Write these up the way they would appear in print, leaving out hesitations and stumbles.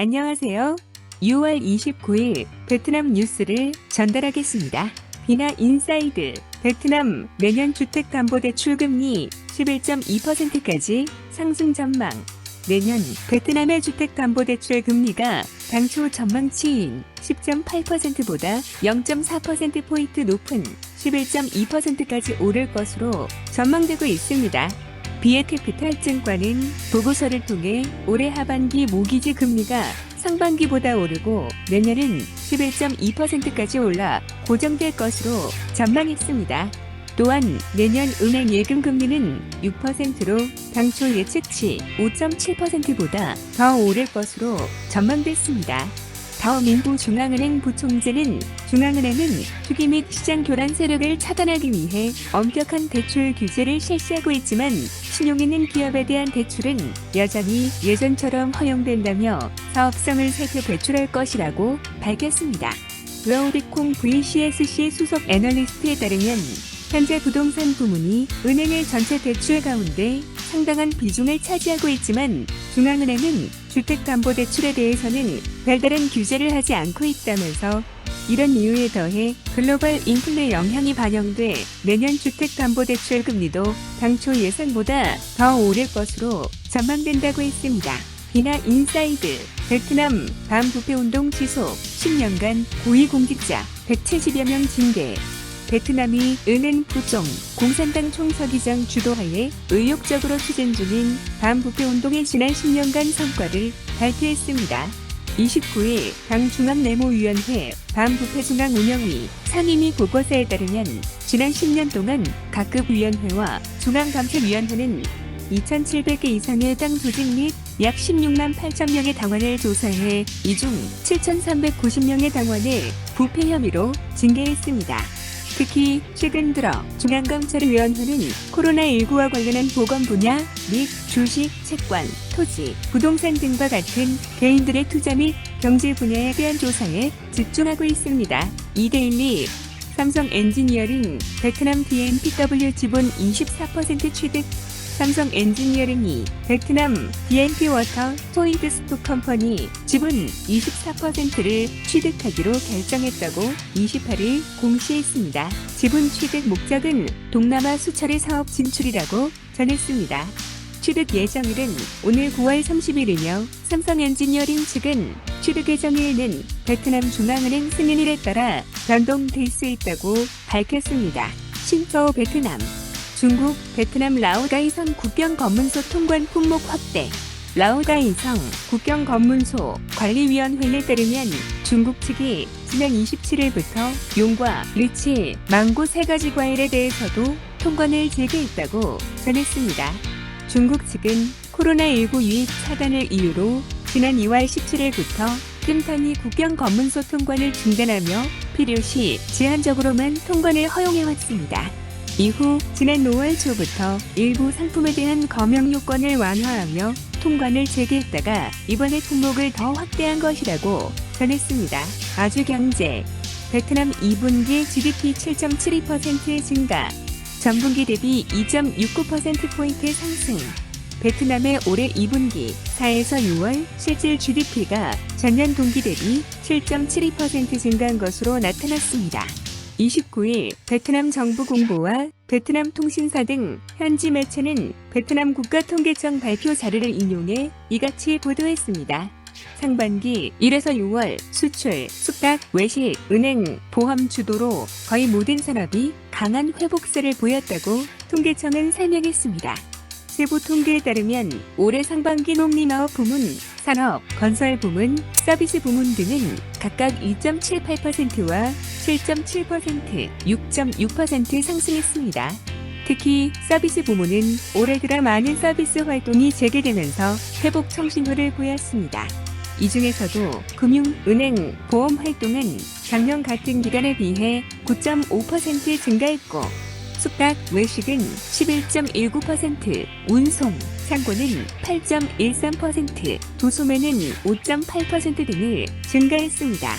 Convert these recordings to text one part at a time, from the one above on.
안녕하세요. 6월 29일 베트남 뉴스를 전달하겠습니다. 비나 인사이드 베트남 내년 주택담보대출 금리 11.2%까지 상승 전망. 내년 베트남의 주택담보대출 금리가 당초 전망치인 10.8%보다 0.4%포인트 높은 11.2%까지 오를 것으로 전망되고 있습니다. 비에캐피탈 증권은 보고서를 통해 올해 하반기 모기지 금리가 상반기보다 오르고 내년은 11.2%까지 올라 고정될 것으로 전망했습니다. 또한 내년 은행 예금 금리는 6%로 당초 예측치 5.7%보다 더 오를 것으로 전망됐습니다. 더민부 중앙은행 부총재는 중앙은행은 투기 및 시장 교란 세력을 차단하기 위해 엄격한 대출 규제를 실시하고 있지만 신용 있는 기업에 대한 대출은 여전히 예전처럼 허용된다며 사업성을 살펴 대출할 것이라고 밝혔습니다. 러우리콩 VCSC 수석 애널리스트에 따르면 현재 부동산 부문이 은행의 전체 대출 가운데 상당한 비중을 차지하고 있지만 중앙은행은 주택담보대출에 대해서는 별다른 규제를 하지 않고 있다면서 이런 이유에 더해 글로벌 인플레 영향이 반영돼 내년 주택담보대출 금리도 당초 예상보다 더 오를 것으로 전망된다고 했습니다. 비나 인사이드 베트남 반부패운동 지속 10년간 고위공직자 170여 명 징계. 베트남이 은행 부종 공산당 총서기장 주도하에 의욕적으로 추진 중인 반부패운동의 지난 10년간 성과를 발표했습니다. 29일 당 중앙내무위원회 반부패중앙운영위 상임위 보고서에 따르면 지난 10년 동안 각급 위원회와 중앙감찰위원회는 2,700개 이상의 당 조직 및 약 16만 8천 명의 당원을 조사해 이 중 7,390명의 당원을 부패 혐의로 징계했습니다. 특히 최근 들어 중앙감찰위원회는 코로나19와 관련한 보건 분야 및 주식, 채권, 토지, 부동산 등과 같은 개인들의 투자 및 경제 분야에 대한 조사에 집중하고 있습니다. 이데일리 삼성 엔지니어링 베트남 DMPW 지분 24% 취득. 삼성 엔지니어링이 베트남 DMP 워터 토인드 스톡 컴퍼니 지분 24%를 취득하기로 결정했다고 28일 공시했습니다. 지분 취득 목적은 동남아 수철의 사업 진출이라고 전했습니다. 취득 예정일은 오늘 9월 30일이며 삼성 엔지니어링 측은 취득 예정일은 베트남 중앙은행 승인일에 따라 변동될 수 있다고 밝혔습니다. 신서우 베트남 중국, 베트남 라오가이성 국경검문소 통관 품목 확대. 라오가이성 국경검문소 관리위원회에 따르면 중국 측이 지난 27일부터 용과 리치, 망고 세 가지 과일에 대해서도 통관을 재개했다고 전했습니다. 중국 측은 코로나19 유입 차단을 이유로 지난 2월 17일부터 끔탄이 국경검문소 통관을 중단하며 필요시 제한적으로만 통관을 허용해왔습니다. 이후 지난 5월 초부터 일부 상품에 대한 검역 요건을 완화하며 통관을 재개했다가 이번에 품목을 더 확대한 것이라고 전했습니다. 아주경제 베트남 2분기 GDP 7.72% 증가, 전분기 대비 2.69%포인트 상승. 베트남의 올해 2분기 4에서 6월 실질 GDP가 전년 동기 대비 7.72% 증가한 것으로 나타났습니다. 29일 베트남 정부 공보와 베트남 통신사 등 현지 매체는 베트남 국가통계청 발표 자료를 인용해 이같이 보도했습니다. 상반기 1에서 6월 수출, 숙박, 외식, 은행, 보험 주도로 거의 모든 산업이 강한 회복세를 보였다고 통계청은 설명했습니다. 세부 통계에 따르면 올해 상반기 농림마업 부문, 산업, 건설 부문, 서비스 부문 등은 각각 2.78%와 7.7%, 6.6% 상승했습니다. 특히 서비스 부문은 올해 들어 많은 서비스 활동이 재개되면서 회복 청신호를 보였습니다. 이 중에서도 금융, 은행, 보험 활동은 작년 같은 기간에 비해 9.5% 증가했고 숙박, 외식은 11.19%, 운송, 상고는 8.13%, 도소매는 5.8% 등을 증가했습니다.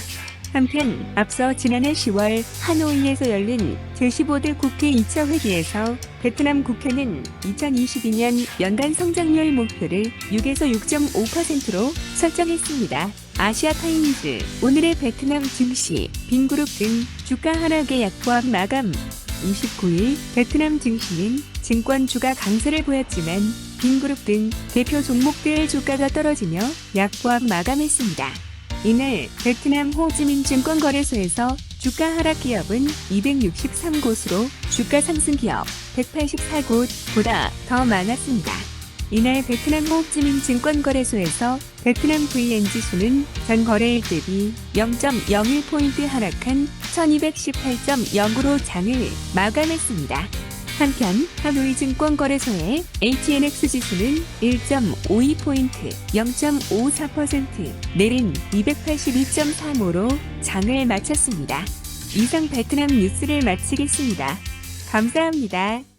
한편 앞서 지난해 10월 하노이에서 열린 제15대 국회 2차 회기에서 베트남 국회는 2022년 연간 성장률 목표를 6에서 6.5%로 설정했습니다. 아시아타임즈, 오늘의 베트남 증시, 빈그룹 등 주가 하락의 약보합 마감. 29일 베트남 증시는 증권주가 강세를 보였지만 빈그룹 등 대표 종목들 주가가 떨어지며 약보합 마감했습니다. 이날 베트남 호지민 증권거래소에서 주가 하락 기업은 263곳으로 주가 상승 기업 184곳보다 더 많았습니다. 이날 베트남 호지민 증권거래소에서 베트남 VN 지수는 전 거래일 대비 0.01포인트 하락한 1218.0으로 장을 마감했습니다. 한편 하노이 증권거래소의 HNX 지수는 1.52포인트 0.54% 내린 282.35로 장을 마쳤습니다. 이상 베트남 뉴스를 마치겠습니다. 감사합니다.